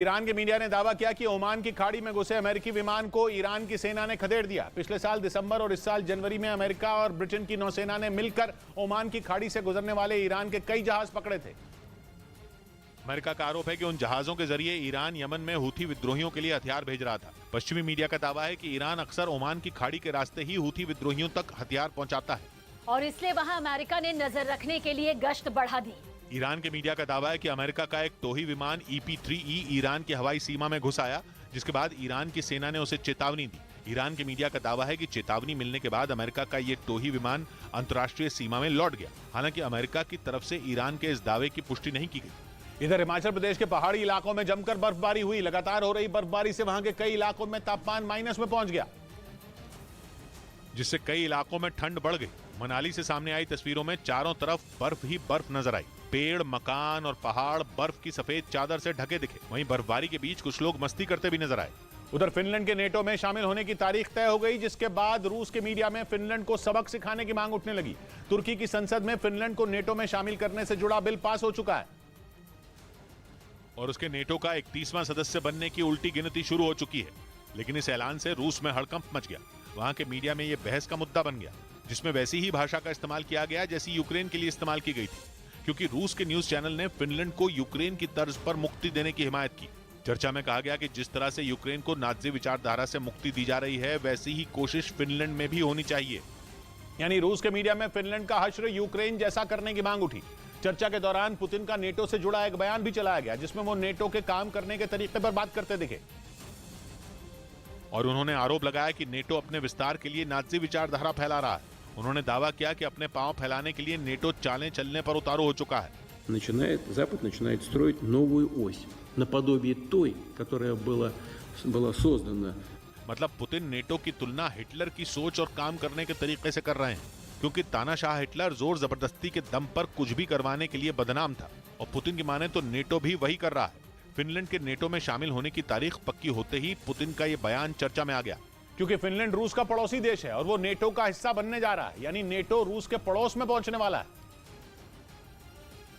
Iran के media ने दावा किया कि ओमान की खाड़ी में घुसे अमेरिकी विमान को ईरान की सेना ने खदेड़ दिया। पिछले साल दिसंबर और इस साल जनवरी में अमेरिका और ब्रिटेन की नौसेना ने मिलकर ओमान की खाड़ी से गुजरने वाले ईरान के कई जहाज पकड़े थे। अमेरिका का आरोप है कि उन जहाजों के जरिए ईरान यमन में हूथी विद्रोहियों के लिए हथियार भेज रहा था। पश्चिमी मीडिया का दावा है कि ईरान अक्सर ओमान की खाड़ी के रास्ते ही हूथी विद्रोहियों तक हथियार पहुंचाता है और इसलिए वहां अमेरिका ने नजर रखने के लिए गश्त बढ़ा दी। ईरान के मीडिया का दावा है कि अमेरिका का एक टोही विमान EP-3E ईरान की हवाई सीमा में घुस आया, जिसके बाद ईरान की सेना ने उसे चेतावनी दी। ईरान के मीडिया का दावा है कि चेतावनी मिलने के बाद अमेरिका का ये टोही विमान अंतर्राष्ट्रीय सीमा में लौट गया। हालांकि अमेरिका की तरफ से ईरान के इस दावे की पुष्टि नहीं की गई। इधर हिमाचल प्रदेश के पहाड़ी इलाकों में जमकर बर्फबारी हुई। लगातार हो रही बर्फबारी से वहां के कई इलाकों में तापमान माइनस में पहुंच गया, जिससे कई इलाकों में ठंड बढ़ गई। मनाली से सामने आई तस्वीरों में चारों तरफ बर्फ ही बर्फ नजर आई। पेड़, मकान और पहाड़ बर्फ की सफेद चादर से ढके दिखे। वहीं बर्फबारी के बीच कुछ लोग मस्ती करते भी नजर आए। उधर फिनलैंड के नेटो में शामिल होने की तारीख तय हो गई, जिसके बाद रूस के मीडिया में फिनलैंड को सबक सिखाने की मांग उठने लगी। तुर्की की संसद में फिनलैंड को नेटो में शामिल करने से जुड़ा बिल पास हो चुका है और उसके नेटो का 31वां सदस्य बनने की उल्टी गिनती शुरू हो चुकी है। लेकिन इस ऐलान से रूस में हड़कंप मच गया। वहां के मीडिया में यह बहस का मुद्दा बन गया, जिसमें वैसी ही भाषा का इस्तेमाल किया गया जैसी यूक्रेन के लिए इस्तेमाल की गई थी, क्योंकि रूस के न्यूज चैनल ने फिनलैंड को यूक्रेन की तर्ज पर मुक्ति देने की हिमायत की। चर्चा में कहा गया कि जिस तरह से यूक्रेन को नाज़ी विचारधारा से मुक्ति दी जा रही है, वैसी ही कोशिश फिनलैंड में भी होनी चाहिए। यानी रूस के मीडिया में फिनलैंड का हश्र यूक्रेन जैसा करने की मांग उठी। चर्चा के दौरान पुतिन का नेटो से जुड़ा एक बयान भी चलाया गया, जिसमें वो नेटो के काम करने के तरीके पर बात करते दिखे और उन्होंने आरोप लगाया कि नेटो अपने विस्तार के लिए नाज़ी विचारधारा फैला रहा है। उन्होंने दावा किया कि अपने पांव फैलाने के लिए नेटो चालें चलने पर उतारू हो चुका है। Запад начинает строить новую ось наподобие той, которая была создана. मतलब पुतिन नेटो की तुलना हिटलर की सोच और काम करने के तरीके से कर रहे हैं, क्योंकि तानाशाह हिटलर जोर जबरदस्ती के दम पर कुछ भी करवाने के लिए बदनाम था और पुतिन की माने तो नेटो भी वही कर रहा है। फिनलैंड के नेटो में शामिल होने की तारीख पक्की होते ही पुतिन का ये बयान चर्चा में आ गया, क्योंकि फिनलैंड रूस का पड़ोसी देश है और वो नेटो का हिस्सा बनने जा रहा है। यानी नेटो रूस के पड़ोस में पहुंचने वाला है,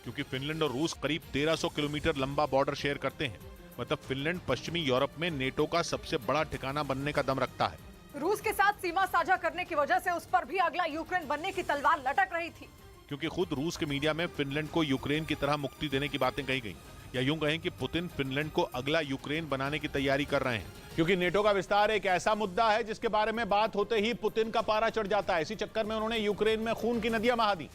क्योंकि फिनलैंड और रूस करीब 1300 किलोमीटर लंबा बॉर्डर शेयर करते हैं। मतलब फिनलैंड पश्चिमी यूरोप में नेटो का सबसे बड़ा ठिकाना बनने का दम रखता है। रूस के साथ सीमा साझा करने की वजह से उस पर भी अगला यूक्रेन बनने की तलवार लटक रही थी, क्योंकि खुद रूस के मीडिया में फिनलैंड को यूक्रेन की तरह मुक्ति देने की बातें कही गई, या यूं कहें कि पुतिन फिनलैंड को अगला यूक्रेन बनाने की तैयारी कर रहे हैं। क्योंकि नेटो का विस्तार एक ऐसा मुद्दा है जिसके बारे में बात होते ही पुतिन का पारा चढ़ जाता है। इसी चक्कर में उन्होंने यूक्रेन में खून की नदियां बहा दी।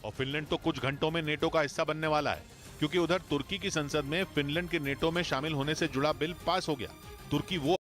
और फिनलैंड तो कुछ घंटों में नेटो का हिस्सा बनने वाला है, क्योंकि उधर तुर्की की संसद में फिनलैंड के नेटो में शामिल होने से जुड़ा बिल पास हो गया। तुर्की वो